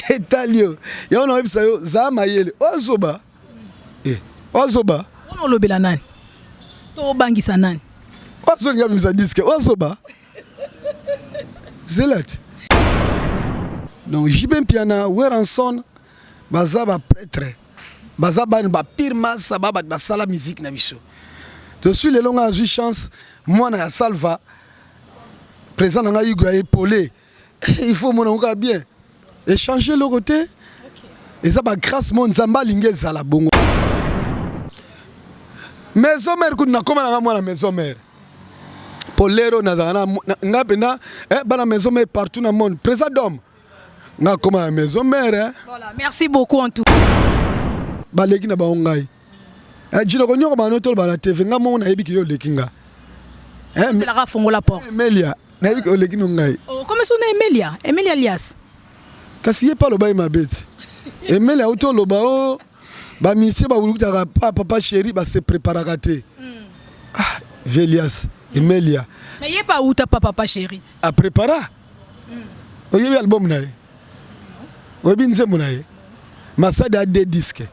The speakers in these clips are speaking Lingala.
etalio ya on oyebisa yo za mayele ozoba ozoba on lobela nani to bangisa nani ozolinga misa disque ozoba zelat donc Jibem Piana Weranson baza ba prêtre baza ba pire massa ba sala musique na biso je suis le long à eu chance moi na salva présent na Hugo épaulé il faut mon onga bien échanger le côté et ça ba grâce mon nzamba lingeza la bongo maison mère kuna koma na moi la maison mère polero na nga pena bana maison mère partout dans le monde présent d'homme nga koma la maison mère voilà merci beaucoup en tout baleki na baongai jino ko nyoko ba notol ba la TV nga mo na yebiki yo lekinga c'est la rafongo la porte Emelia na yebiki o lekino ngai oh comment son Emelia Elias kasi ye pas lo ba ma bête Emelia auto lo ba o ba misi ba wuluta papa chéri ba se prépara raté ah Velias Emelia mais yé pas uta papa chéri a prépara o yebi album na ye o bi nzembo na ye masada de disque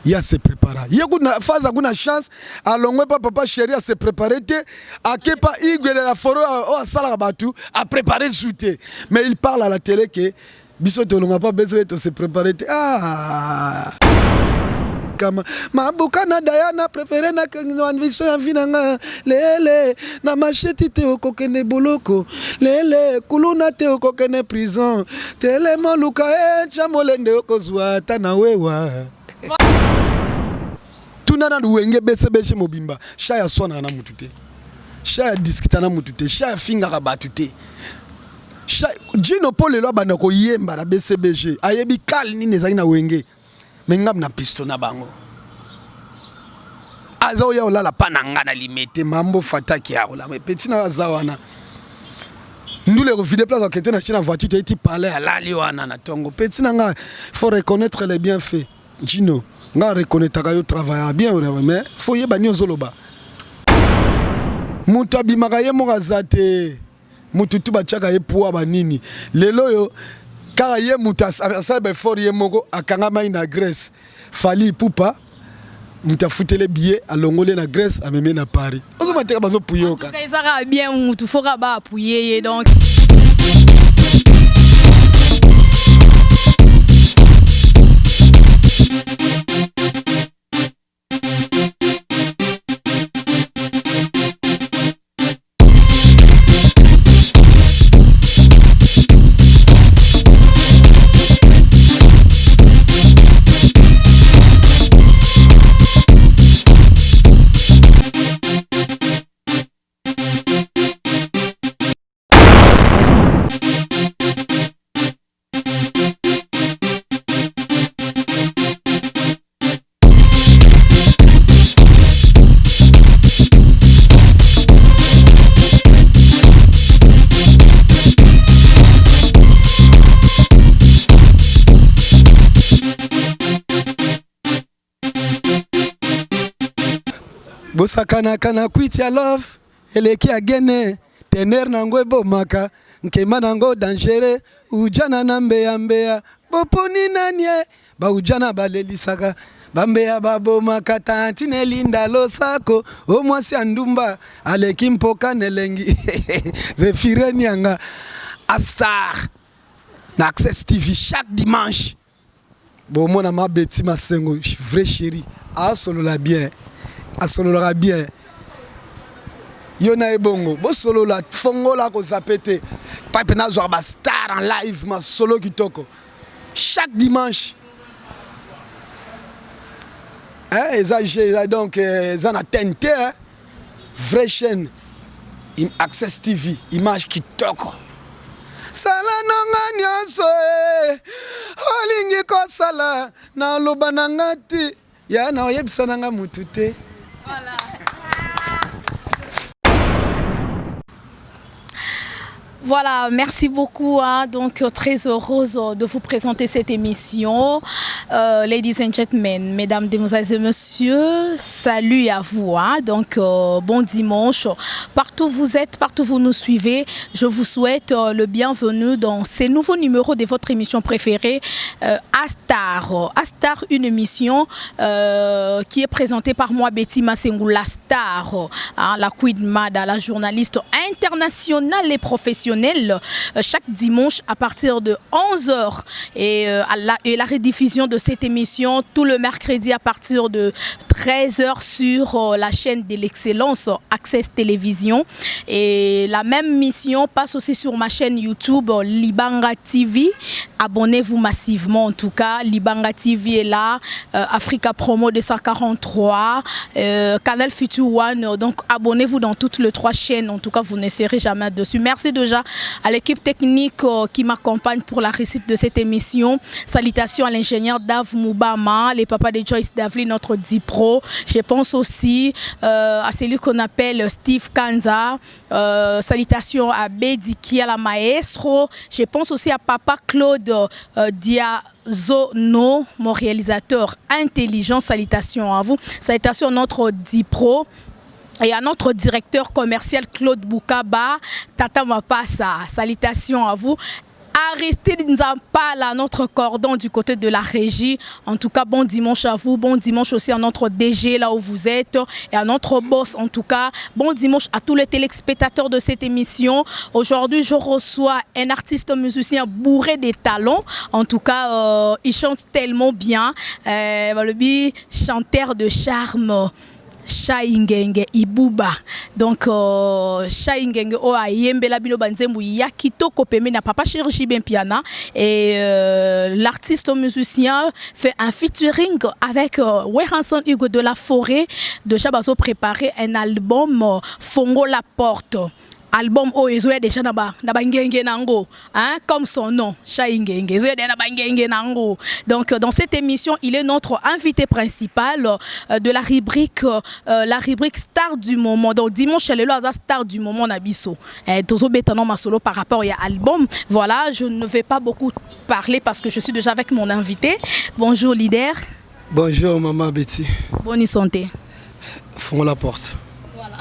ya se prépara ye kuna faza kuna chance alongwe pa papa chéri a se préparer te akepa igwe de la foro o sala batu a préparer shooter mais il parle à la télé que biso to longa pas besoin de se préparer te ah kama mabuka na Diana préféré na kangwan biso ya vinanga lele na macheti te okokene boloko lele kuluna te okokene prison telemo luka chamolende okozwa ta na wewa tunana duwenge besebeshe mobimba shaya swana na mutute shaya diskita na mutute shaya finga ka batute Jino Paul lo bana ko yemba na besebeshe ayebi kal ni nezali na wenge mengam na pisto na bango azo ya olala pananga na limete mambo fataki ya ola mais petit na zawana ndule ko vide place okete na china voiture te parler alali wana na tongo petit na nga faut reconnaître les bienfaits Jino nga reconnaître ka yo travailler bien mais faut yeba nyo zoloba mutabi makaye mo gazate mututu bachaka epoa banini lelo yo kaka ye mutas asaba fort ye moko akanga mai na Grèce fali pupa mutafutele billet alongole na Grèce ameme na Paris ozo mateka bazo puyoka kaisaka bien mutu foka ba appuyer donc bosakana kana kwitia love eleki agene tener nango ebomaka nkema nango dangere ujana na mbeya boponi nanie ba ujana balelisaka bambeya babomaka tantine linda losako o mwasi andumba aleki mpoka nelengi zefireni anga a Star na Access TV chaque dimanche bomona ma beti masengo vrai chéri a solo la bien asolola bien yona ebongo bo solo la fongo la ko zapete pipe na zo ba Star en live ma solo kitoko chaque dimanche donc ça na TNT vraie chaîne Access TV image kitoko sala nonga nyoso olingi ko sala na lobana ngati ya na oyebisa nanga mutute. Voilà. Voilà, merci beaucoup. Donc, très heureuse de vous présenter cette émission. Ladies and gentlemen, mesdames, demoiselles et messieurs, salut à vous. Donc, bon dimanche. Partout où vous êtes, partout où vous nous suivez, je vous souhaite le bienvenu dans ces nouveaux numéros de votre émission préférée, Astar. Astar, une émission qui est présentée par moi, Betty Massengou, la star, la Queen Mada, la journaliste internationale et professionnelle, chaque dimanche à partir de 11h et la rediffusion de cette émission tout le mercredi à partir de 13h sur la chaîne de l'excellence Access Télévision. Et la même mission passe aussi sur ma chaîne YouTube Libanga TV. Abonnez-vous massivement en tout cas. Libanga TV est là, Africa Promo 243, Canal Future One. Donc abonnez-vous dans toutes les 3 chaînes. En tout cas, vous ne serez jamais dessus. Merci déjà à l'équipe technique qui m'accompagne pour la réussite de cette émission. Salutations à l'ingénieur Dave Moubama, les papas de Joyce Davli, notre DiPro. Je pense aussi à celui qu'on appelle Steve Kanza. Salutations à Bediki, à la maestro. Je pense aussi à papa Claude Diazono, mon réalisateur intelligent. Salutations à vous. Salutations à notre DiPro. Et à notre directeur commercial Claude Boukaba, Tata Mapassa, salutations à vous. Aristide Nzampala, notre cordon du côté de la régie. En tout cas, bon dimanche à vous. Bon dimanche aussi à notre DG là où vous êtes. Et à notre boss en tout cas. Bon dimanche à tous les téléspectateurs de cette émission. Aujourd'hui, je reçois un artiste musicien bourré de talents. En tout cas, il chante tellement bien. Le chanteur de charme. Shaingenge Ibuba. Donc Shaingenge o ayembela bilo banzembu ya kitoko pembe na papa Chéri Ben Piana et l'artiste musicien fait un featuring avec Weranson Hugo de la Forêt. Déjà bazo préparé un album Fongo la Porte. Album Oezoya déjà na ngenge nango, comme son nom, Shaingenge. Oezoya na ngenge nango. Donc dans cette émission, il est notre invité principal de la rubrique star du moment. Donc dimanche le loza star du moment na biso. Tozo betano ma solo par rapport à album. Voilà, je ne vais pas beaucoup parler parce que je suis déjà avec mon invité. Bonjour leader. Bonjour maman Betty. Bonne santé. Fongo la porte. Voilà.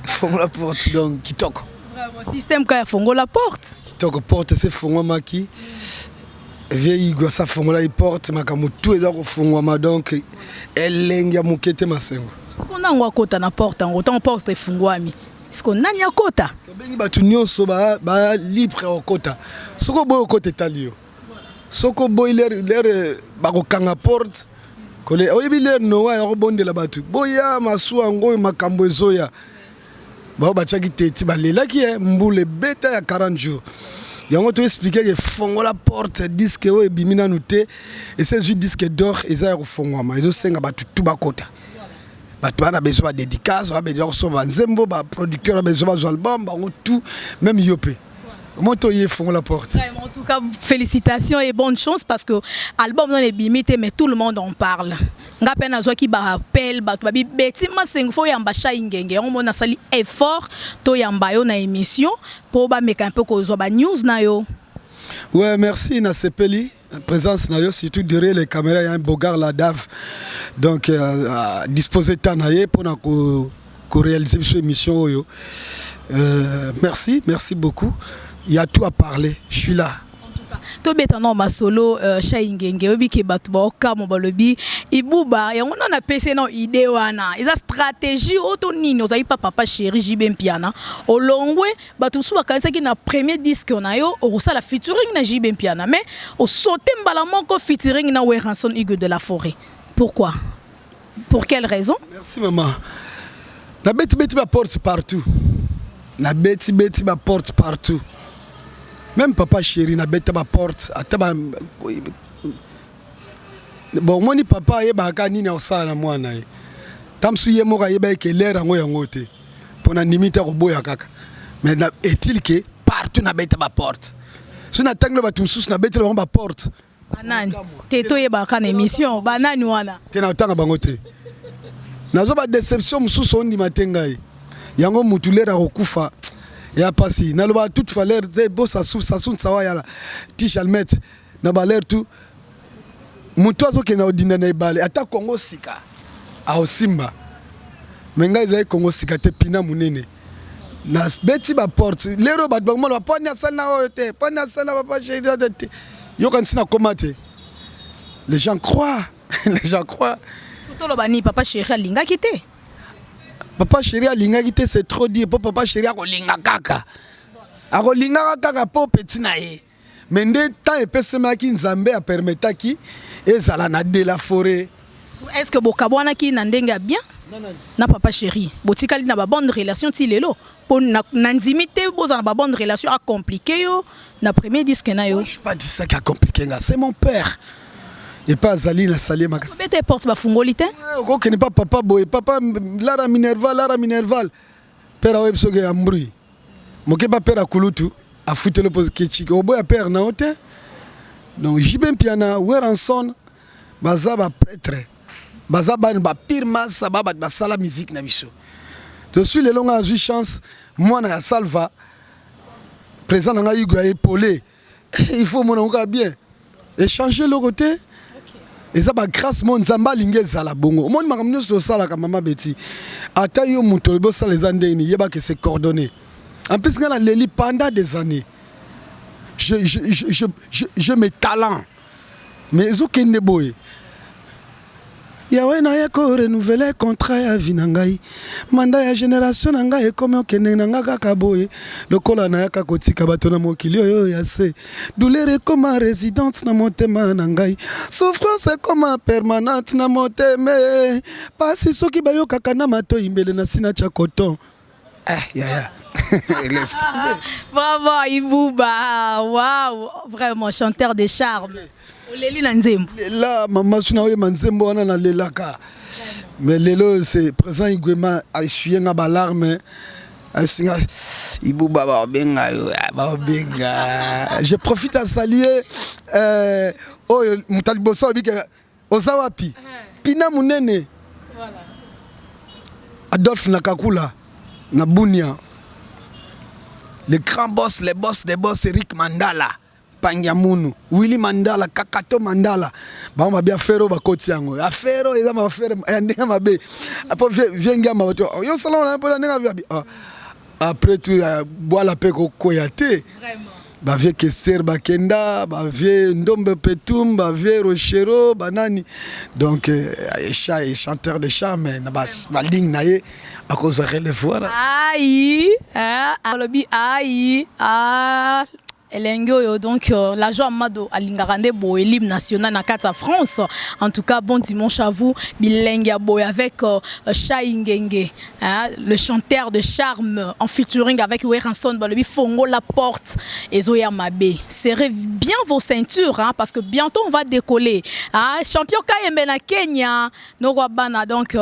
Fongo la porte donc kitoko. Bravo, système quand fongo la porte. Kitoko porte c'est fongo maki. Vieille go ça fongo la porte makamu tout eza ko fongo ma donc elenga mukete masengo. On a ngwa kota na porte en autant porte fungwami. Est-ce qu'on a nya kota? Bengi batu nyonso ba libre au kota. Soko boy kota talio. Soko boy l'air ba ko kanga porte. Kole oyebi l'air no wa ko bondela batu. Boya masuwa ngoy makambo ezoya. Ba bachaki teti balelaki mbule beta ya 40 jours. Yango to expliquer que fongo la porte disque o ebimina nuté et c'est juste disque d'or eza ko fongo ma ezo senga batu tubakota. Batu bana besoin de dédicace, ba besoin so banzembo ba producteur ba besoin zo album ba tout même yopé. Comment tu y fongo la porte? En tout cas, félicitations et bonne chance parce que l'album non est bimité mais tout le monde en parle. Ngape na zo ki ba appel ba ba Betty Massengou fo yamba Shaingenge on mona sali effort to yamba yo na émission pour ba meka un peu ko zo ba news na yo. Ouais, merci na sepeli présence na yo surtout derrière les caméras il y a un Bogart la Dave donc disposer tanaye pour na ko réaliser cette émission yo. Merci beaucoup. Il y a tout à parler. Je suis là. To betano masolo Shaingenge obi ke batu ba okamo balobi Ibuba ya on a pese na idée wana eza stratégie auto nini ozali papa Chéri Ben Piana olongwe batu su bakanisa ki na premier disque on a yo osala featuring na Ben Piana mais o sauté mbala moko featuring na Weranson Hugo de la Forêt. Pourquoi? Pour quelle raison? Merci maman. La Betty ba porte partout. La Betty ba porte partout. Même papa Chéri na bête ba porte ataba bon moni papa yeba kani na osala mwana ye tamsu ye moka yeba ke lera ngo yango te pona nimita ko boya kaka mais est-il que partout na bête ba porte suna tangle ba tumsusu na bête ba porte banani teto yeba kana émission banani wana tena otanga bango te nazo ba déception mususu ondi matengai yango mutulera kokufa ya pasi naloba toute valeur bo sasu sawa ya Tichalmet na baler tout muto azoke na odina na ibale ata Kongo sika a osimba menga ezai Kongo sika te pina munene na beti ba porte lero ba bango ba pona sana ote pona sana papa chéri te yo kan sina komate les gens croient surtout le bani papa chéri alinga kité papa chéri alinga kité c'est trop dire pour papa chéri akolinga kaka akolinga kaka po petit na ye mais ndé temps epesema ki nzambe a permettre ki ezala na de la forêt. Est-ce que bokabwana ki na ndenga bien na papa chéri botikali na ba bonne relation ti lelo pour na nzimité bozana ba bonne relation a compliqué yo na premier disque na yo. Je pas dit ça qui a compliqué nga, c'est mon père. Et pas Zali la salé ma. Bete porte ba fungolité. Ko ke ne pas papa boy papa Lara Minerval père a websoge ambri. Moke ba père a kulutu a fouté le pose ketchik o boy père na hote. Donc Jibem Piana Weranson baza ba prêtre. Baza ba pire massa ba sala musique na biso. Je suis le long à eu chance moi na salva présent na Hugo épaulé. Il faut mon bien échanger le côté. Et ça ba grâce mon nzamba lingé zala bongo. Mon makamno so sala ka mama Betty. Ata yo muto bo sala les andé ni yeba que c'est coordonné. En plus ngana leli pendant des années. Je mes talents. Mais zokende boy. Yawe na yako renouveler contrat ya vinangai. Manda ya génération nanga e comme okene nanga kaka boy. Lokola na yaka kotika bato na mokili oyo ya se. Douleur comme résidence na motema nangai. Souffrance comme permanente na motema. Pasi soki bayo kaka na mato imbele na sina cha coton. Ya. Bravo Ibouba. Waouh, vraiment chanteur de charme. Oleli na nzembo. Là maman suna oye manzembo wana na lelaka. Mais lelo c'est présent Igwema a essuyé nga balarme. Singa Ibouba ba benga yo ba benga. Je profite à saluer Mutaliboso bike Ozawapi. Pina munene. Voilà. Adolphe Nakakula na Bunia. Les grands boss, les boss Eric Mandala. Panyamunu, Willy Mandala, Kakato Mandala. Ba ma bia fero ba koti yango. Afero eza ma fero ndenge mabe. Apo vienga ma bato. Yo salon na po ndenge bia. Après tout bois la pe ko koyate. Vraiment. Ba vie Kester Bakenda, ba vie Ndombe Petum, ba vie Rochero, banani. Donc Aïcha est chanteur de charme na ba ligne naie à cause de relève. Aïe, alobi aïe, Elengo, donc la joie Mado Alingarande Boy, l'hymne national na Kata France. En tout cas, bon dimanche à vous, Bilenga Boy avec Chaingenge, le chanteur de charme en featuring avec Weranson Balobi Fongo la porte et Zoya Mabé. Serrez bien vos ceintures parce que bientôt on va décoller. Champion Kayembe na Kenya, Nogwabana, donc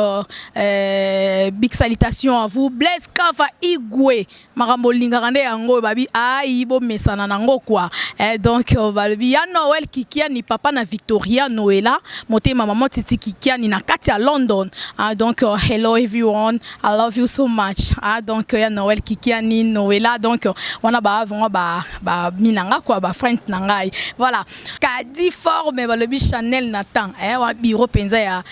big salutations à vous. Blaise Kava Igwe, Marambo Lingarande Ango Babi Aibo Mesana quoi. Donc il y a Noël Kikia ni papa na Victoria Noëlla monté ma maman Titi Kikia ni na Katia London. Donc hello everyone, I love you so much. Donc il y a Noël Kikia ni Noëlla, donc on a ba minanga quoi ba friend nangai. Voilà. Kadi fort mais le bi Chanel Nathan on bureau penza ya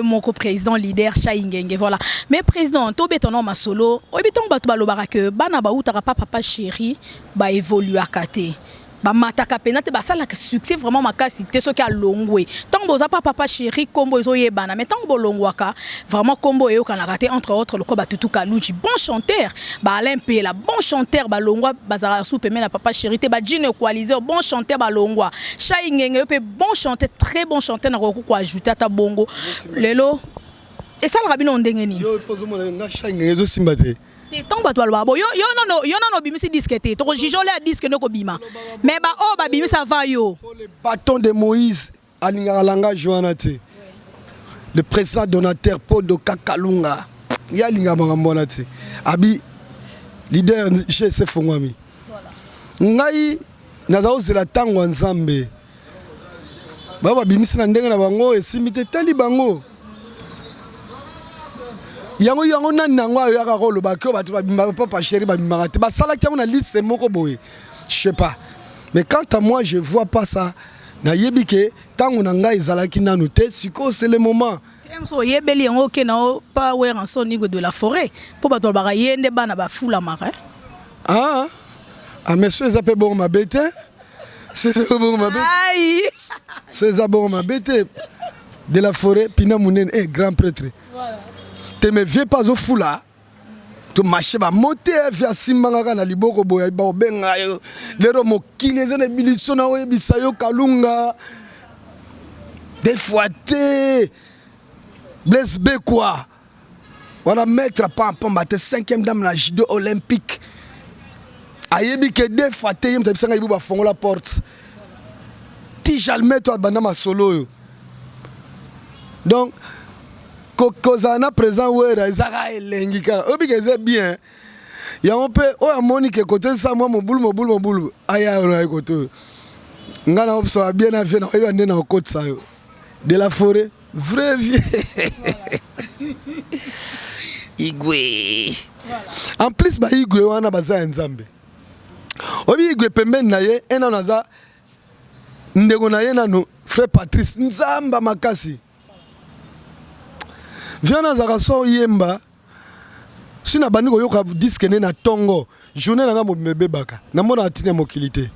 moko président leader Chaingenge. Voilà. Mais président to betono masolo obiton batu balobara que bana ba utaka papa chéri ba évoluer kate ba mataka penate ba sala succès vraiment makasi te soki a longwe tant boza papa chéri kombo ezo yebana mais tant bolongwaka vraiment kombo eyo kana raté entre autres le ko ba tutu kaluchi bon chanteur ba Alain Pela bon chanteur ba longwa bazara soupe mais la papa chéri te ba Jine Equalizer bon chanteur ba longwa Chaingenge pe bon chanteur très bon chanteur na ko ajouter ata bongo lelo et ça le rabino ndenge ni yo pozo mo na Chaingenge ezo simbate. Tant bato balba yo non bimisi disque te to jijole a disque no ko bima mais ba o ba bimisa va yo le bâton de Moïse alingara langa Joana te le président donateur Paul de Kakalunga ya linga mangambona te abi leader chez ce fongwami ngai nazo zela tango nzambe ba bimisi na ndenge na bango esimite tali bango yango na nango ya ka rolo ba ko ba to ba papa chéri ba marate ba sala ki on a liste moko boye je sais pas mais quant à moi je vois pas ça na yebike tango na ngai ezalaki nanu te siko c'est le moment so yebeli yango ke na pas wer en son niveau de la forêt pour ba to ba yende bana ba fula mara ah monsieur ça peut bon ma bête c'est bon ma bête aïe c'est ça bon ma bête de la forêt pina munen grand prêtre voilà te me viens pas au fula to marcher ba monter via simbanga na liboko boya ba obenga yo lero mokili ezana biliso na oye bisayo kalunga des fois te blesse be quoi on a mettre pas en battre 5e dame na judo olympique ayebi que des fois te yem tabisanga ibu ba fongo la porte ti jalmet to banda ma solo yo donc kozana présent wera ezaka elengi ka obike eze bien ya on peut o amoni ke côté ça moi mobulu aya ora côté ngana opso bien na vie na yo ndena côté ça yo de la forêt vrai vieux igwe voilà en plus ba igwe wana baza nzambe obi igwe pembeni na ye ena naza ndeko na ye nano frère Patrice nzamba makasi viana zaka so yemba sina bandi ko yoka disque ne na tongo journée na ngamo mebebaka na mona atina mokilité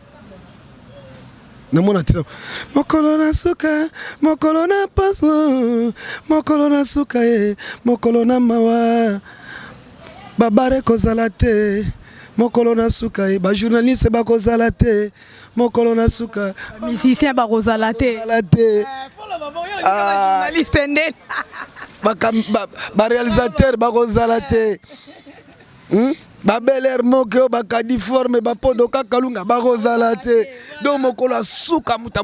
na mona atina mokolo na suka mokolo na paso mokolo na suka mokolo na mawa babare kozala te mokolo na suka ba journaliste ba kozala te mokolo na suka musicien ba kozala te follow ba journaliste ndé ba réalisateur ba kozala te ba Bel Air moko ba kadiforme ba pondo kakalunga ba kozala te donc mokolo suka muta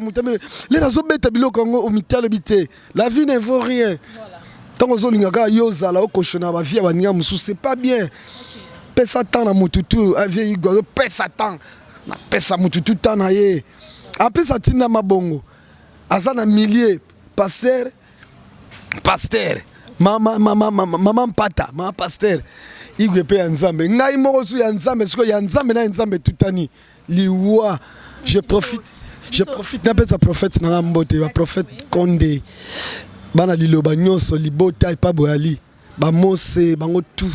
les razo beta biloko ngo omitalo bité la vie ne vaut rien tant ozolinga ka yozala okoshona ba vie ba ninga musu c'est pas bien pesa temps na mututu avie igo pesa temps na pesa mututu temps na ye en plus atina mabongo azana millier pasteur maman pata maman pasteur igwe pe nzambe ngai moko su ya nzambe siko ya nzambe na nzambe tutani liwa je profite na pesa prophète na mbote ba prophète Condé bana liloba nyonso libota pa boyali ba mose bango tout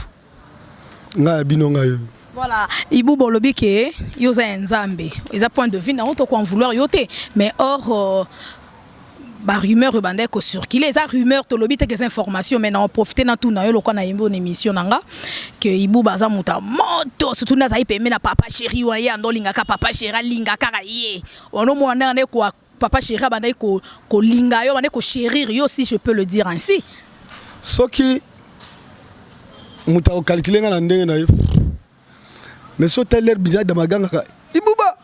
ngai bino ngai voilà ibu bolobi ke yoza nzambe eza point de vue na on to ko en vouloir yote mais or ba rumeur bandé ko circuler eza rumeur to lobi te que information mais on profiter na tout na yo lokwa na yembo na émission nanga que ibu baza muta moto surtout na zai pemena papa chéri wa ya ndolinga ka papa chéri linga kaka ye ono mo na ne ko papa chéri bandé ko linga yo bandé ko chérir yo si je peux le dire ainsi soki muta o calculer nga na ndenge na yo mais so teller bija da maganga ka ibuba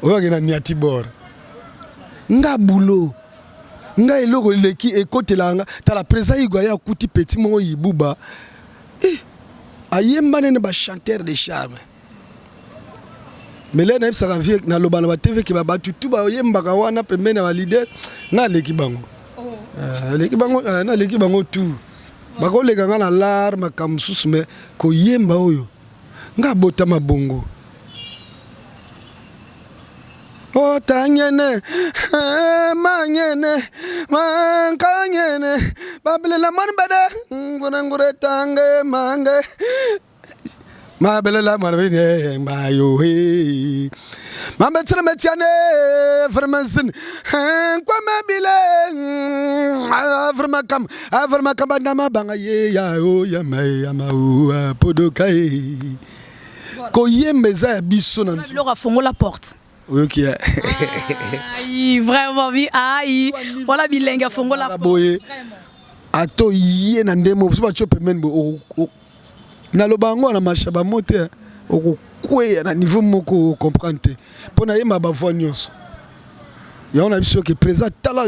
oyo ngena niati bor nga bulo nga eloko leki ekotelanga tala présent igwa ya kuti petit mo yibuba ayemba ne ba chanteur de charme mais là na ça revient na lobana ba TV ki ba batu tu ba yemba ka wana pembeni na ba leader na leki bango leki bango na leki bango tout bako leka nga na lar makamsusu me ko yemba oyo nga bota mabongo o tanyene manyene mankanyene babele la manbada ngure tange mange mabele la marvine mayo he mametre metiane vermensin kwa mabile vraiment kam na mabanga ye ya o ya mai ya mau podokai ko yembeza biso na bilo ka fongo la porte. Ok. Aïe, vraiment, oui, aïe. Voilà, bilingue, fongo la porte. Ato yé na ndemo, so ba chope menbo na lobango na machaba mote o kwe na niveau moko comprendre. Pona yema ba voix nyonso. Ya on a biso que présent tala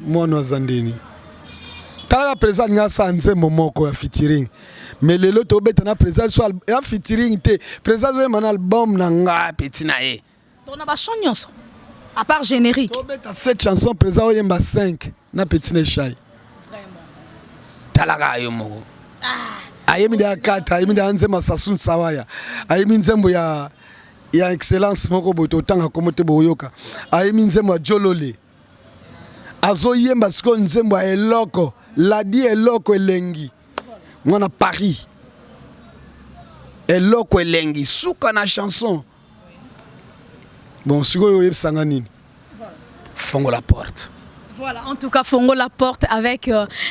moi no zandeni. Tala présent nga sanze momoko ya featuring. Mais le lot obeta na présent so ya featuring te. Présent zo man album na nga petit na ye. On a pas chanson à part générique. Obeta cette chanson présent oyemba 5 na petit ne chai. Vraiment. Talaga yo moko. Ah. ayemi da kata ayemi da nzembo Sasun Sawaya ayemi nzembo ya excellence moko boto tanga komote boyoka ayemi nzembo ya Jolole azo yemba siko nzembo ya eloko ladi eloko elengi mwana Paris eloko elengi suka na chanson bon siko yo yebsanga nini Fongo la porte. Voilà, en tout cas, Fongo la porte avec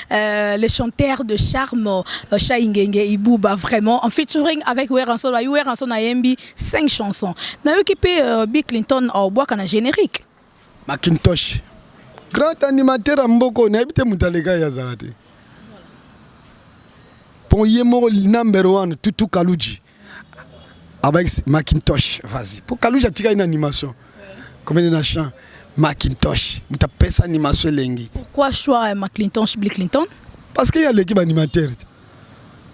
le chanteur de charme Chaingenge Ibouba, vraiment en featuring avec Weranson. Weranson a yembi 5 chansons. Na yo qui peut Bill Clinton au bois kana générique. Macintosh. Grand animateur à Mboko, na habite Mutalega ya Zarate. Pour yemo number 1 Tutu Kaluji. Avec Macintosh, vas-y. Pour Kaluji atika une animation. Comme une chant. Macintosh, muta pesa animation lengi. Pourquoi choix Macintosh Bill Clinton? Parce qu'il y a l'équipe animateur.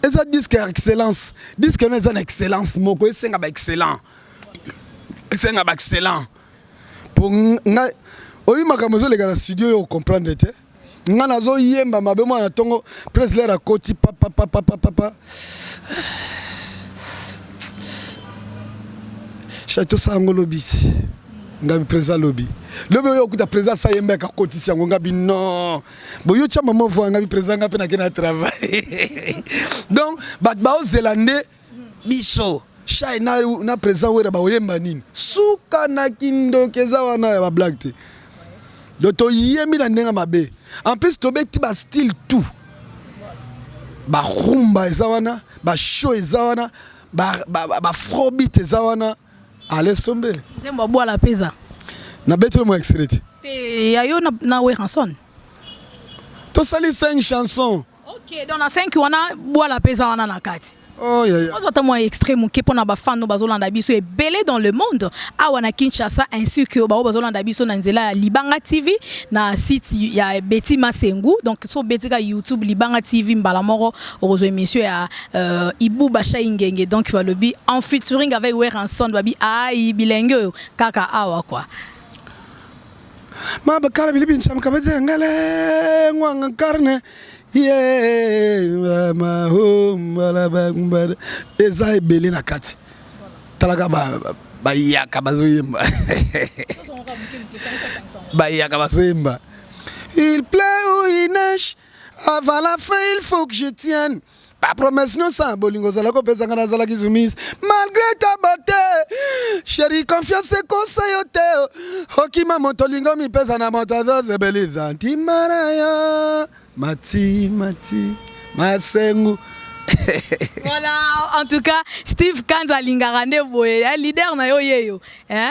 Et ça disque excellence. Disque nous est une excellence moko et c'est excellent. C'est excellent. Pour nga oyi makamozo les gars studio yo comprendre te. Nga nazo yemba mabe mo na tongo presse l'air à côté papa. Château Sangolobi. Ngabi présent lobby. Lobby yo kuta présent sa yemba ka kotisi yango ngabi non. Bo yo cha maman vo ngabi présent ngapi na kena travail. Donc ba zélande biso. Chai na présent wera ba yemba nini. Suka na kindo keza wana ya ba black te. Do to yemi na ndenga mabe. En plus to beti ba style tout. Ba rumba ezawana, ba show ezawana, ba afrobeat ezawana. À l'aise tomber. C'est moi boire la pesa. Na betre mo extrait. Et yayo na Weranson. To sali 5 chansons. OK, donc na 5 wana boire la pesa wana na kati. Oh yeah. Moi j'entends moi extrême qui pona ba fan no bazolanda biso et belé dans le monde. A wana Kinshasa ainsi que ba bazolanda biso na nzela Libanga TV na site ya Betty Masengu. Donc sur Betty YouTube Libanga TV mbala moro ozo émission ya Ibouba Chaingenge. Donc va le bi en featuring avec Weranson babi ai bilenge kaka awa quoi. Ma ba kara bilibi nsam kabeze ngale ngwanga karne. Yeah, ma home, balabamba. Eza ebele na kati. Talaka ba yaka bazoyemba. Ba yaka bazoyemba. Il pleut ou il neige, avant la fin il faut que je tienne. Pas promesse non sans bolingo zalako pesa ngana zalaki zumis. Malgré ta beauté, chérie confiance et conseil au teo. Okima montolingo mi pesa na montado zebeli zanti maraya. Mati, Masengu. Voilà, en tout cas, Steve Kanza Lingarande boye, leader na yo yeyo.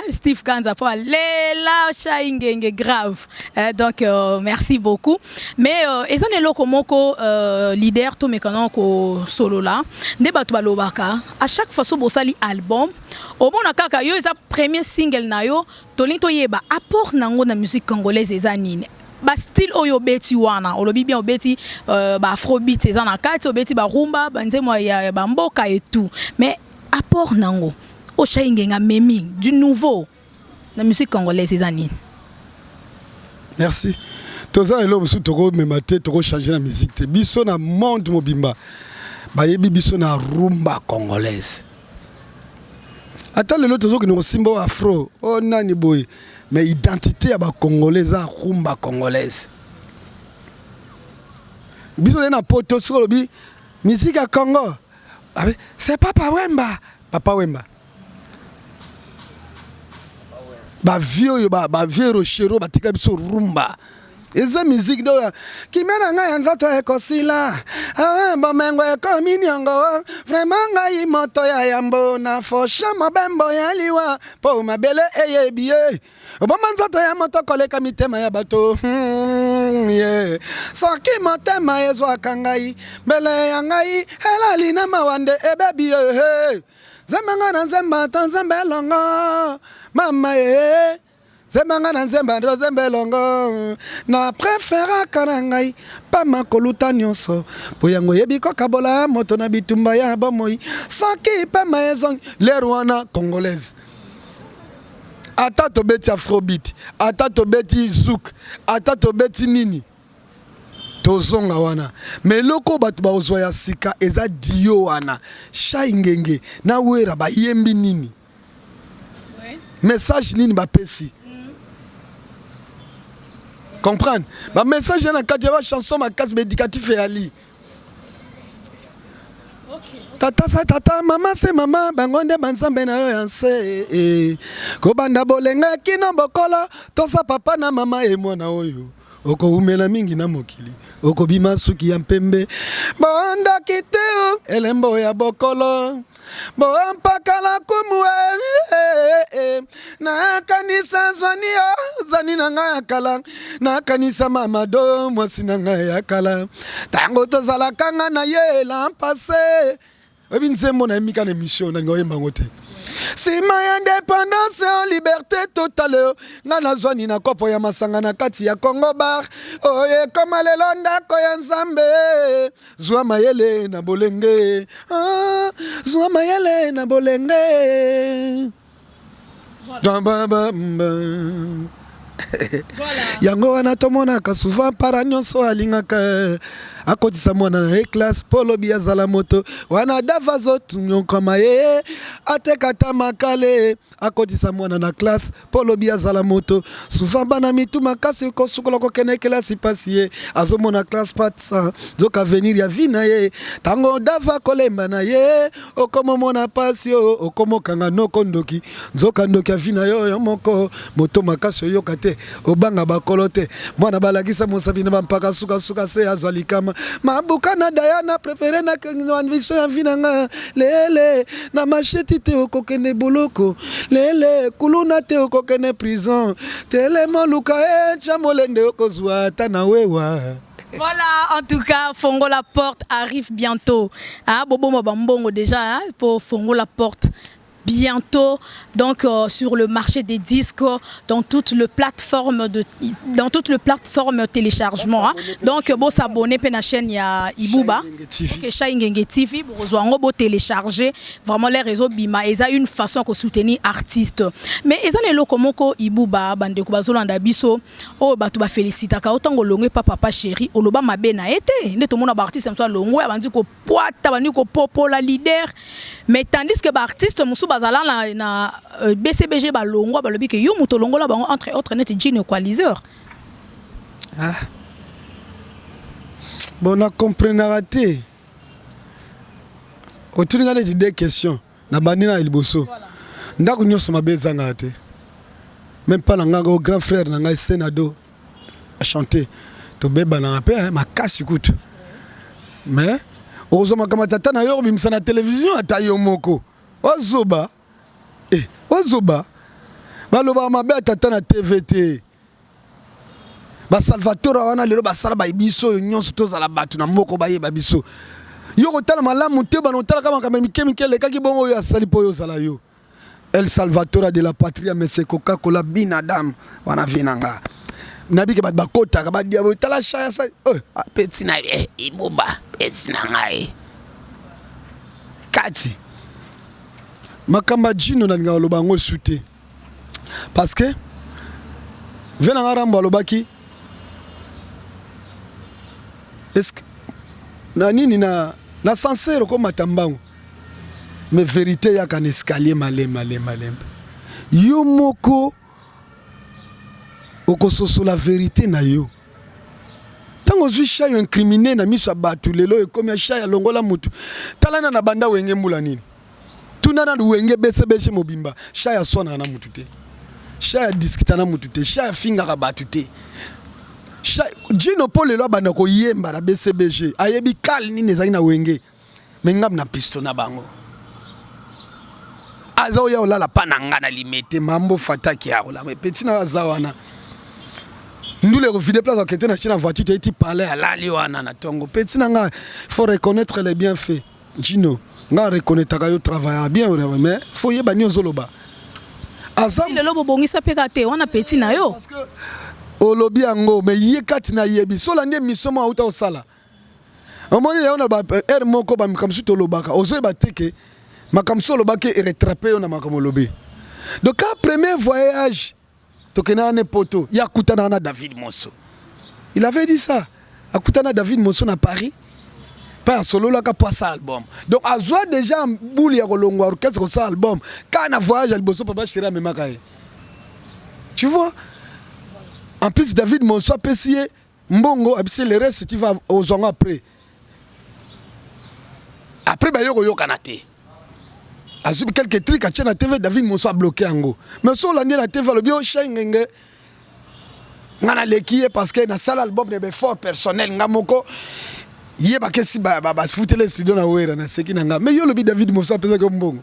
Steve Kanza pour Lela Chaingenge grave. Donc merci beaucoup. Mais ezane loko moko leader to mekana ko solo là. Ne batu balobaka. À chaque fois so bosali album, au bona kaka yo eza premier single na yo, tolinto yeba apport nango na musique congolaise ezanine. Ba style oyo beti wana olobi bien obeti ba afrobeat eza na kati obeti ba rumba ba nzemo ya ba mboka et tout mais apport nango o Chaingenge memi du nouveau na musique congolaise ezani. Merci. Toza elo musu toko memate toko changer la musique te biso na monde mobimba ba yebi biso na rumba congolaise. Attends le tozo que nous simbo afro o nani boy. Mais identité à ba congolaise à rumba congolaise. Biso na poto sur le musique à Congo. C'est Papa Wemba. Papa Wemba. Ba vieux rochero ba tika biso rumba. Eza musique do ki mena nga yanza to ekosila. Ba mengo ekomi nyongo. Vraiment nga imoto ya yambo na fosha mabembo ya liwa po mabele eyebie. Obamanzato ya moto koleka mitema ya bato. Yeah. Soki motema ezwaka ngai mbele ya ngai elali na mawande ebebi hey. Zemanga na nzemba to nzembe longo mama ye. Zemanga na nzemba ndo nzembe longo na prefera kana ngai pa makoluta nyonso po yango yebi ko kabola moto na bitumba ya bomoi soki pa maison le Rwanda congolaise. Ata to beti afrobeat, ata to beti zouk, ata to beti nini. tozonga wana mais loko bato bazwa ya sika eza dio wana Shai Ngenge na wera ba yembi nini message nini bapesi comprendre ba message na kati ya ba chanson makasi médicatif et ali tata sa tata mama se mama bangonde banzambe na yo yanse ko banda bolenga kino bokola tosa papa na mama e mwana oyo oko umela mingi na mokili oko bima suki ya mpembe bonda kiteo elembo ya bokolo mpaka la kumwe na kanisa zwanio zani na nga ya kala na kanisa mamado mwasi na nga ya kala tango tozala kanga na ye la passé obi nzembo na emika na émission na ngoyemba ngote sima ya indépendance en liberté totale nga na zwani na kopo ya masanga na kati ya Congo bar oye koma lelo ndako ya nzambe zwa mayele na bolenge zwa mayele na bolenge yango wana tomonaka souvent para nyonso alingaka akotisa mwana na classe polo bia zala moto wana dava zotu nyokama ye atekata makale akotisa mwana na classe polo bia zala moto souvent bana mitu makasi ko sukola ko kene classe pasie azomona classe patsa zoka venir ya vina ye tango dava kolemba na ye okomo mona pasio okomo kanga noko ndoki zoka ndoki ya vina yo moko moto makasi yo kate obanga bakolote mwana balagisa mosabina bampaka suka suka se azalikama mabuka na Diana préféré na kanwanviso ya vinanga lele na macheti te okokene boloko lele kuluna te okokene prison telemo luka chamolende okozwa tana wewa. Voilà, en tout cas, Fongo la Porte arrive bientôt. Ah, Bobo Mabambongo déjà, hein, pour Fongo la Porte. Bientôt, donc sur le marché des disques, dans toute le plateforme téléchargement. Hein. Donc, bon s'abonner à la chaîne ya Ibouba, Shai Ngenge TV, pour télécharger vraiment les réseaux Bima. Et ça une façon de soutenir artistes. Mais ils ont les locaux Ibouba, bande ko bazolanda biso, oh batu ba félicita ka autant ngolongwe papa chéri, oloba mabe na été. Ne tout le monde ba artiste ça longwe bandi ko poata bandi ko popo la leader. Mais tandis que ba artiste musu bazala na BCBG ba longwa ba lobi ke yo muto longola ba entre autres net Gino Equalizer. Ah. Bon na comprendre raté. Autour de les deux questions na banina ilboso. Ndako nyoso mabezanga te. Même pas na au grand frère na Senado a chanter. To beba na pe ma casse écoute. Mais ozoma kama tata na yo bimsa na télévision ata yo moko. Ozoba ozoba baloba mabe tata na TVT ba Salvatore wana lelo ba sala ba biso nyonso tozala batu na moko ba yeba biso yo kotala malamu te ba notala kama kama mikele kaki bongo yo asali po yo zala yo El Salvatore de la patria mais Coca-Cola bin Adam wana vinanga nabi ke ba kota ka ba dia tala shaya sa petit na ibuba petit na ngai kati makamba Gino na nga loba ngo souté parce que vena ngarambo lobaki est-ce na nini na sincère comme matambango mais vérité ya kan escalier malem yo moko okososo la vérité na yo tango zwi sha yo incriminé na miso batu lelo e comme sha ya longola mutu talana na banda wenge mbula nini tunana wenge BCBG mobimba shaya swana na mutute shaya diskita na mutute shaya finga ka batute Gino Paul lelo bana ko yemba na BCBG ayebi kal nini ezali na wenge mengam na pisto na bango azo ya olala pananga na limete mambo fataki ya ola petit na zawana ndule ko vide place okete na china voiture eti parler alali wana na tongo petit na nga faut reconnaître les bienfaits Gino nga reconnaître ka yo travailler bien mais faut yeba nyonzo loba azam le lobo bongisa peka te wana petit na yo parce que olobi yango mais ye kati na yebi so la ndie misomo auta osala omoni le ona ba er moko ba mikamsu to lobaka ozo ba teke makamsu lobaka e retraper yo na makamo lobi donc à premier voyage tokena ne poto ya kutana na David Mosso il avait dit ça akutana David Monson à Paris pas solo là pour ça album donc azwa déjà boule ya kolongwa orchestre pour ça album quand on voyage al bosso papa chéri même kae tu vois en plus David Monson pesier mbongo abisi le reste tu vas aux ans après ba yoko yokanate azubi quelques trucs à na TV David Monson a bloqué ango mais sur la la TV le bio shengenge ngana lekiye parce que na sala album de fort personnel ngamoko yeba kesi ba foute les studio na wera na seki nanga mais yo le bi David Monson pesa ko mbongo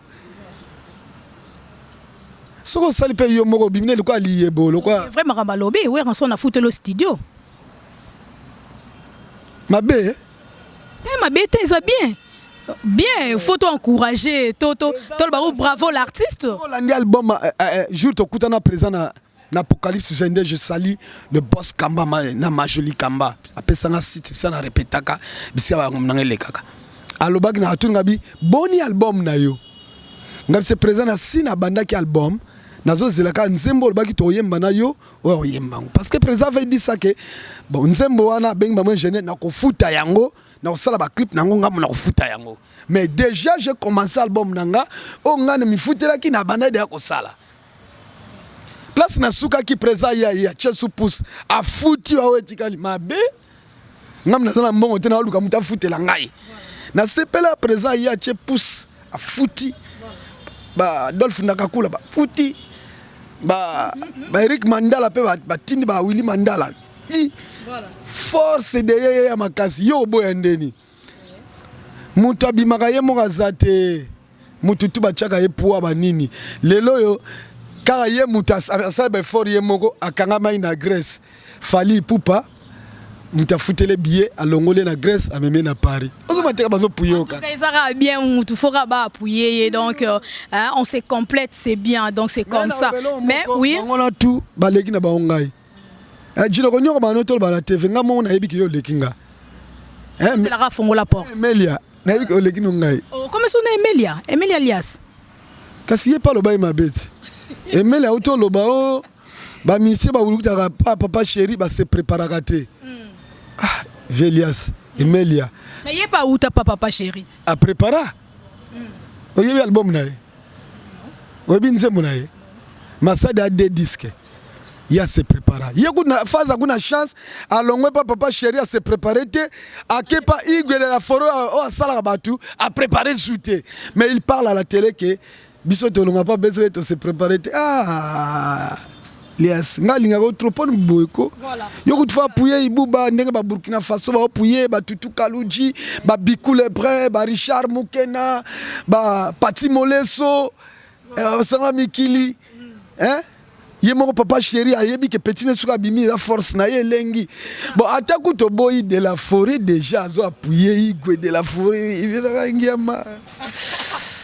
soko sali pe yo moko bimine le quoi lié bolo quoi vraiment ramalobi wera son na foute le studio mabe mabe te ça bien il faut encourager toto bravo l'artiste l'année album jour to kutana présent na Apocalypse Gende, je salue le boss Kamba na Majoli Kamba après ça na site ça na répétaka bisia ba ngomnangele kaka alobaki na atu ngabi boni album na yo ngabi se présent na sina bandaki album nazo zelaka nzembo lobaki to yemba na yo o yemba parce que présent avait dit ça que bon nzembo wana benga moi jeune na ko futa yango na ko sala ba clip nango ngamu na ko futa yango mais déjà j'ai commencé album nanga o ngane mi futela ki na banda de ko sala place na suka ki présent ya chesu pousse a futi wa wetikali mabe ngam na zana mbongo tena luka muta futela ngai na sepela présent ya che pousse a futi ba Dolph Nakakula ba futi ba Eric Mandala pe ba tindi ba Willy Mandala voilà force de ya makasi yo boya ndeni mutu abimaka ye moka zate mutu tu bachaka ye poa banini lelo yo kaka ye mutu asala befort ye moko akanga mai na Grèce fali pupa mutu afutele billet alongole na Grèce ameme na Paris ozomateka bazopuye kaka ezaka bien mutu foka ba appuyer donc on se complète c'est bien donc c'est comme ça mais oui on a tout baleki na baongai jino konyoko banotolo bana TV ngamo na yebiki yo lekinga c'est la rafongo la porte Emelia na yebiki yo lekino ngai comment son Emelia alias kasi ye pa lo bayi mabete Emelia auto lo ba o ba misie ba wulukuta papa chéri ba se préparaka te ah Velias Emelia mais ye pa uta papa chéri a prépara oyebi album na ye oyebi nzembo na ye Masadi a 2 disques il a se préparer. Il y a une chance à l'ongwe papa chéri à se préparer à kepa igwe de la forêt à salabatu à préparer le soutien. Mais il parle à la télé que biso to longa pas besoin de se préparer ah lias ngalinga ko trop pon boyko. Voilà. Yo ko tfa pouyer ibuba ndenge ba Burkina Faso ba pouyer ba Tutu Kaluji ba Bikule Bre ba Richard Mukena ba Pati Moleso Sanga Mikili hein yemoko papa chéri ayebi que petit ne suka bimi la force na ye lengi bon ataku to boy de la forêt déjà zo appuyer igwe de la forêt il vient ngiama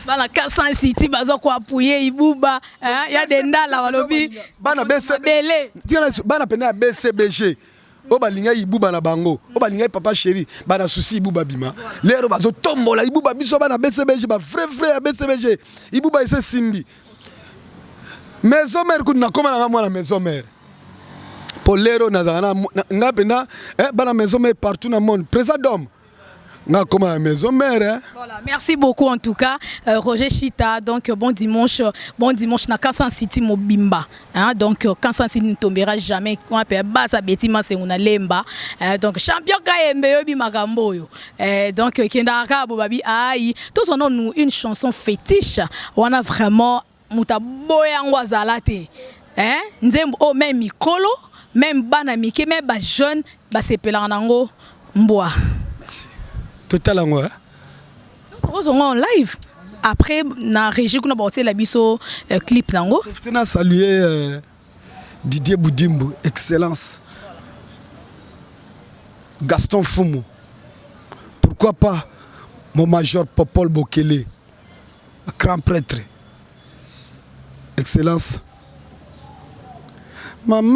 bana Kassan City bazo ko appuyer ibuba ya de ndala walobi bana BCBG bana pena BCBG o balinga ibuba na bango o balinga papa chéri bana souci ibuba bima lero bazo tombola ibuba biso bana BCBG ba frère BCBG ibuba ese simbi maison mère kuna koma na mwana maison mère polero na zana ngapena bana maison mère partout dans le monde présent d'homme nga koma maison mère voilà merci beaucoup en tout cas Roger Chita donc bon dimanche na Kassan City mobimba hein donc Kassan City ne tombera jamais on appelle basa betima c'est una lemba donc champion kaembe yobi makambo yo donc kenda ka bobabi ai tous on a une chanson fétiche on a vraiment mutaboya ngwazala te hein nzembo o même mikolo même bana mike même ba jeune ba sepela nango mbwa total ngwa on live après na régie kuna ba la biso clip nango je saluer Didier Boudimbo excellence Gaston Fumu pourquoi pas mon major Popol Bokele grand prêtre excellence Maman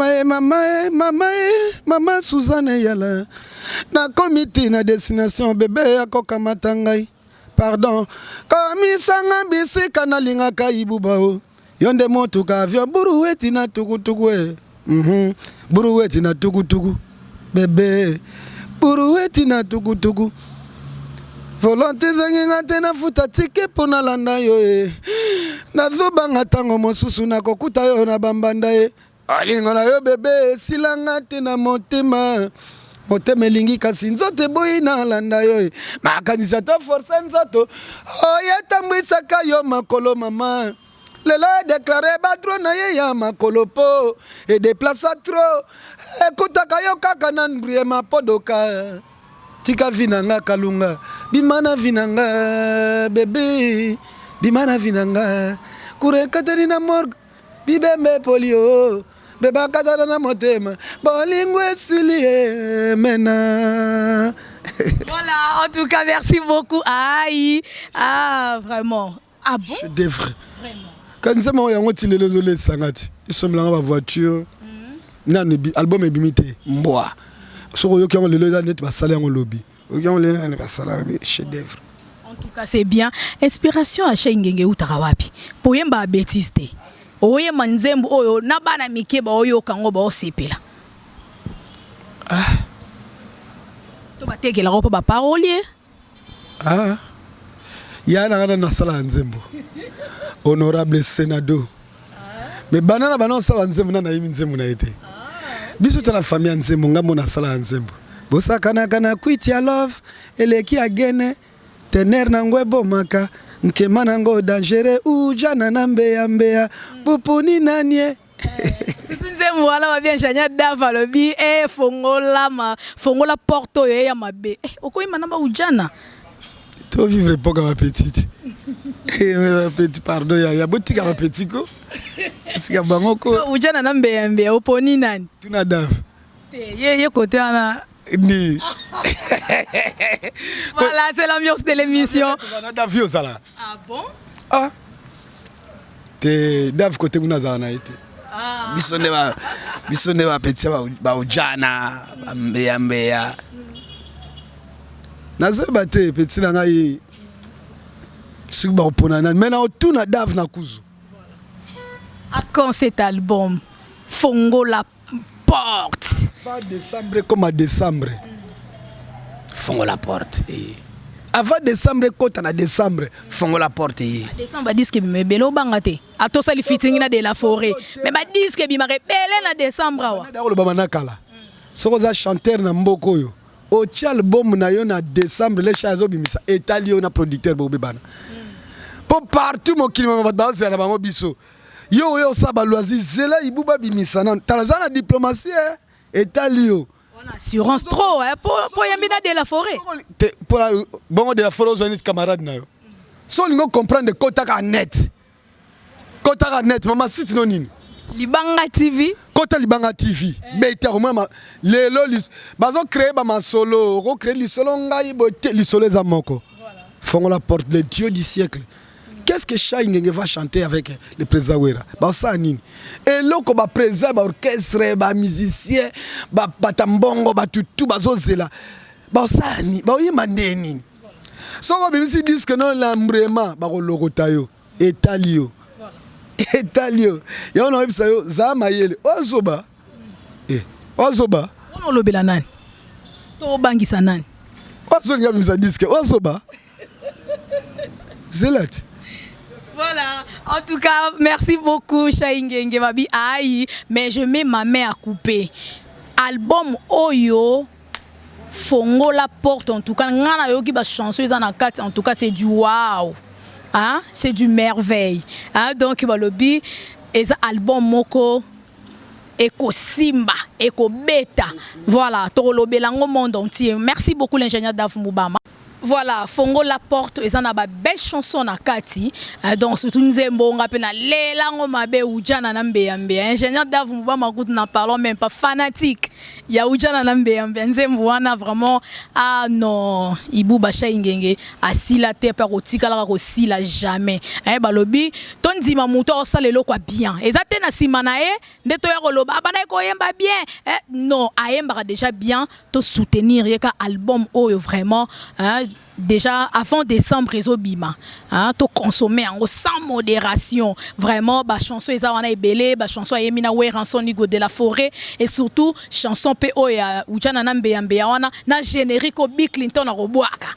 Suzanne Yala na comité na destination bébé akoka matangai pardon komisanga bisika na linga kaibuba o yonde motuka avion buruweti na tukutuku buruweti na tukutuku bébé burueti na tukutuku volonté zanginga te na futa tike pona landa yo e nazobanga tango mosusu na kokuta yo na bambanda e alingo na yo bebe silanga te na motema motema elingi kasi nzoto boyi na landa yo e makanisa to force nzoto oye tambwisaka yo makolo mama lelo déclaré badro na ye ya makolo po et déplaça trop ekutaka yo kaka na nbriema podoka tika vinanga kalunga bimana vinanga bébé bimana vinanga kure katerina morgue bibembe polio beba katana na motema bolingo esili mena. Voilà, en tout cas, merci beaucoup. Aïe, ah, vraiment. Ah bon? Je devrais. Vraiment. Quand nous sommes en train de les sangati, ils sont dans la voiture. L'album est limité. Mboa. Sur le qui ont le net va saler en lobby. Qui ont le net va saler chef d'œuvre. En tout cas, c'est bien. Inspiration à Shengenge ou Tarawapi. Pour yemba bêtiste. Oye manzembo oyo na bana mikeba oyo kango ba osepela. Ah. To batekela ko ba parolier. Ah. Ya na sala nzembo. Honorable Sénado. Mais banana bana sala nzembo na yimi nzembo na ete. Biso tala famille nzembo ngamo na sala nzembo. Bosa kana kwiti ya love eleki agene tener na ngwebo maka nkema nango dangere ujana na mbeya pupuni nanie. Surtout nzembo wala ba bien chanya dava lobi fongola porto yo ya mabe. Okoyi manamba ujana. To vivre poka ma petite. Ma petite pardon ya botika ma petit ko. Sika bango ko. Ujana na mbeya oponi nani? Tuna dave. Ye côté ana ni. Voilà, c'est l'ambiance de l'émission. Ah bon? Ah. Te dave côté kuna na été. Ah. Bisone ba petit ba ujana mbeya. Nazoba te petit na ngai suba opona na mais na otuna dave na kuzu. À quand cet album Fongo la porte. Fin décembre comme à décembre. Fongo la porte. Avant décembre quand on a décembre fongo la porte. Décembre disque bi mebelo bangate. Ato sali fitting na de la forêt. Mais ba disque bi mare belé na décembre wa. Da lo bamana kala. Soko za chanteur na mboko yo. O ti album na yo na décembre les chazo bimisa Italio na producteur bo bebana. Pour partout mon kilima ba danser na bango biso. Yo saba loisir zela ibuba bimisa na talazana diplomatie Italio. On a assurance trop hein pour yambina de la forêt. Pour bon de la forêt aux amis camarades na yo. So lingo comprendre kota ka net. Kota ka net mama site no nini. Libanga TV. Kota Libanga TV. Beta au moins lelo bazo créer ba ma solo, ko créer li solo ngai bote li solo za moko. Voilà. Fongo la porte le dieu du siècle. Qu'est-ce que Shai va chanter avec le président Wera? Ba ça nini. Et loko ba président ba orchestre ba musicien ba tambongo ba tutu bazo zela. Ba ça ni ba yima ndeni. Soko bimisi disque non l'embrema ba ko lokota yo Italio. Italio. Ya ona webisa yo za mayele. Ozoba. Ozoba. On lobela nani? To bangisa nani? Ozoba bimisa disque. Ozoba. Zelat. Voilà, en tout cas, merci beaucoup, Shaingenge Babi. Aïe, mais je mets ma main à couper. Album Oyo, Fongo la porte, en tout cas, ngana yo ki ba chanson en tout cas, c'est du waouh. Hein? C'est du merveille. Hein? Donc, balobi, et album Moko, Eko Simba, Eko Beta. Voilà, Toro Belango monde entier. Merci beaucoup, l'ingénieur Daf Moubama. Voilà, Fongo la porte, et ça n'a pas belle chanson na Kati. Donc, surtout Nzembo, on appelle Lélango Mabe Oudjana Nambe Yambe. Ingénieur Daf Moubama, n'en parlons même pas fanatique. Il y a Oudjana Nambe Yambe. Nzembo, on a vraiment, ah non, Ibou Bacha Ingenge, a si la terre, par Otika, la aussi la jamais. Balobi, ton dit ma mouton, ça le quoi bien. Et ça t'es na simanae, de toi yoloba, abanae ko yemba bien. Non, ayemba déjà bien, te soutenir, yeka album, oh, vraiment, déjà avant décembre réseau bima hein to consommer en sans modération vraiment ba chanson eza wana ebele ba chanson yemina Weranson Hugo de la Forêt et surtout chanson PO ya ujana na mbeyambe wana na générique au Bill Clinton na robwaka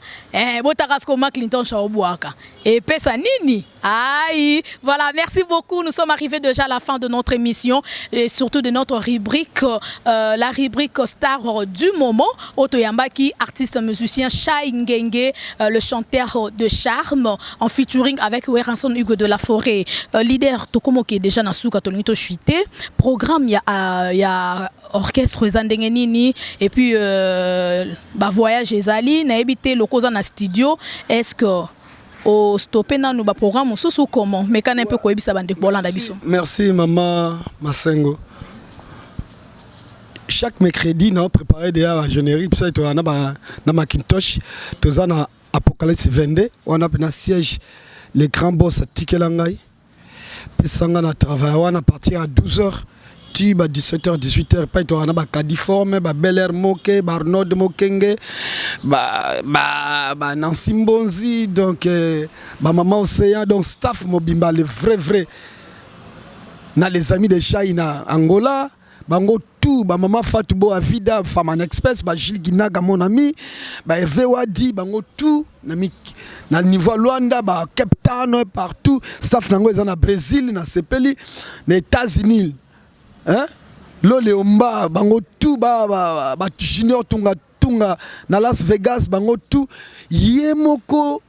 botakasko ma Clinton cha robwaka et pesa nini aïe voilà, merci beaucoup, nous sommes arrivés déjà à la fin de notre émission et surtout de notre rubrique la rubrique star du moment Otoyambaki artiste musicien Shai Ngenge le chanteur de charme en featuring avec Weranson Hugo de la Forêt leader Tokomo qui est déjà na souka tolito chuité programme il y a orchestre Zandengenini et puis bah voyage ezali na ebité lokoza na studio est-ce que au stopper dans nos programmes sous comment mais quand un peu quoi bisa bande bolanda biso. Merci maman Masengo. Chaque mercredi nous préparé déjà la générique puis ça tu na Macintosh tu na Apocalypse 22 on a un siège les grands boss Tikelangai puis ça na travail on a partir à 12h tu ba 17h 18h pas tu na ba Cadiforme ba Bel Air Moke ba Arnaud Mokenge ba Nancy Mbonzi donc ba maman Océan donc staff mobimba le vrai na les amis de Shai na Angola bango tout ba maman Fatoubo Avida Faman Express ba Gilles Ginaga mon ami ba Hervé Wadi bango tout na niveau Luanda ba Cape Town partout staff nango eza na Brésil na Sepeli na États-Unis hein lole omba bango tout ba junior tunga na Las Vegas bango tout yemoko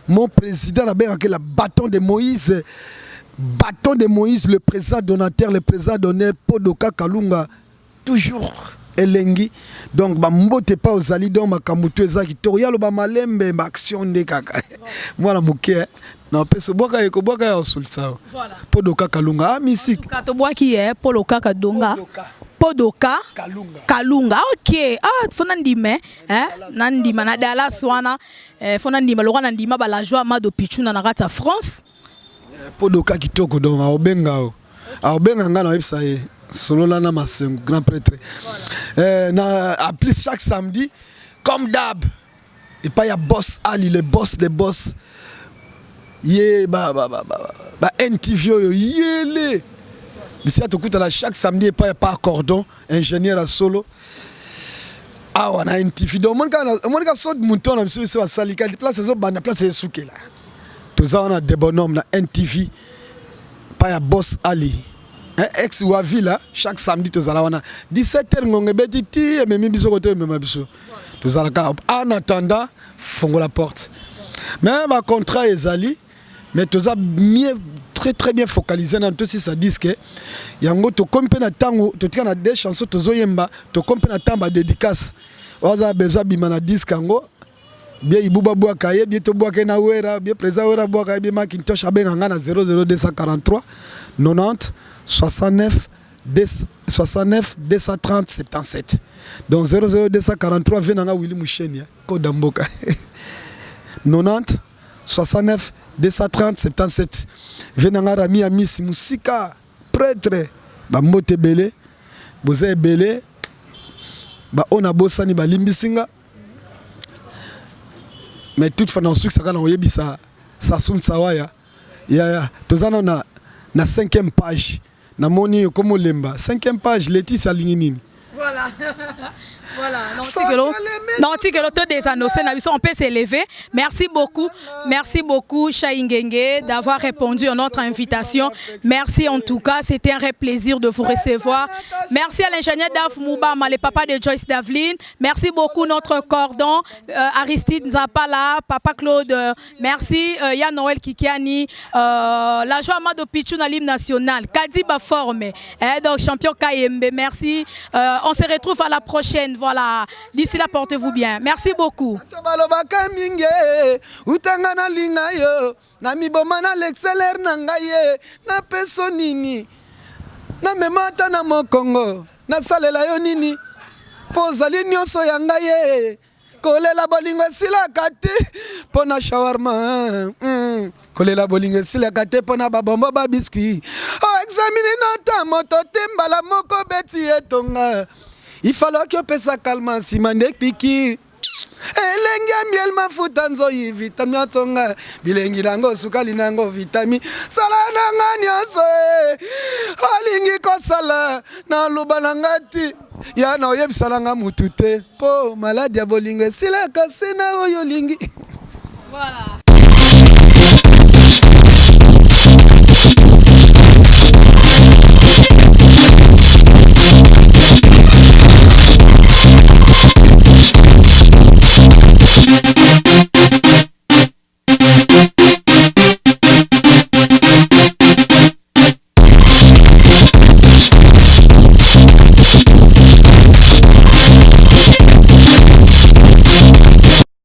mon président la ben la bâton de Moïse le président donateur le président d'honneur Podoka Kalunga toujours elengi donc ba mbote pas aux ali donc makamutu ezaki torialo ba malembe ba action de kaka moi moke na peso boka eko boka ya sulsa voilà Podoka Kalunga misik to boki Podoka Kadonga Podoka Kalunga ok fona ndime nandima na Dallas wana fona ndima lokana ndima ba la joie mado pichuna na kata France Podoka kitoko donc aobenga ngana websa Solola na Masengo grand prêtre na à plus chaque samedi comme d'hab et pas ya boss Ali le boss des boss ye ba NTV yo yele mais to kuta chaque samedi et pas cordon ingénieur à solo on a NTV donc mon ka sort mouton na biso ba salika place zo bana place soukela to za on a des bonhommes na NTV pas ya boss Ali ex Wavila chaque samedi to zala wana 17h ngonge betiti et même biso côté même biso to zala ka en attendant fongo la porte mais ma contrat ezali mais to za mieux très bien focalisé dans tout ça disque yango to kompe na tango to tika na des chansons to zoyemba to kompe na tamba dédicace oza besoin bima na disque yango bien ibuba bwaka ye bien to bwaka na wera bien président wera bwaka bien Macintosh abenga na 00243 90 69 230 77 donc 00243 venanga Willy Moucheni Kodamboka 90 69 230 77 venanga Rami Amis Musika prêtre ba mbote belé boze belé ba ona bosani ba limbisinga mais toute fois dans sucre ça kana oyebisa Sasun Sawaya ya tozana na 5e page na moni comme lemba 5e page Laetitia Linginini voilà voilà non tikelo to désannoncé na biso on peut s'élever merci beaucoup Shai Ngenge d'avoir répondu à notre invitation merci en tout cas c'était un vrai plaisir de vous recevoir merci à l'ingénieur Daf Moubama le papa de Joyce Davlin merci beaucoup notre cordon Aristide Nzapala papa Claude merci Yann Noël Kikiani la joie Amado Pichou na l'hymne national Kadiba Forme donc champion Kayembe merci on se retrouve à la prochaine. Voilà. D'ici là, portez-vous bien. Merci beaucoup. Kolela bolingo sila kate pona shawarma kolela bolingo sila kate pona babombo ba biscuit examiner nota moto tembala moko beti etonga il fallait que pesa calme si mande piki Elengi miel mafuta nzoyi vitami atonga bilengi nango sukali nango vitami sala nanga nyonso alingi kosala na luba nangati ya na oyebisala nga mutu te po maladi ya bolingo esila kasi na oyo lingi. Voilà.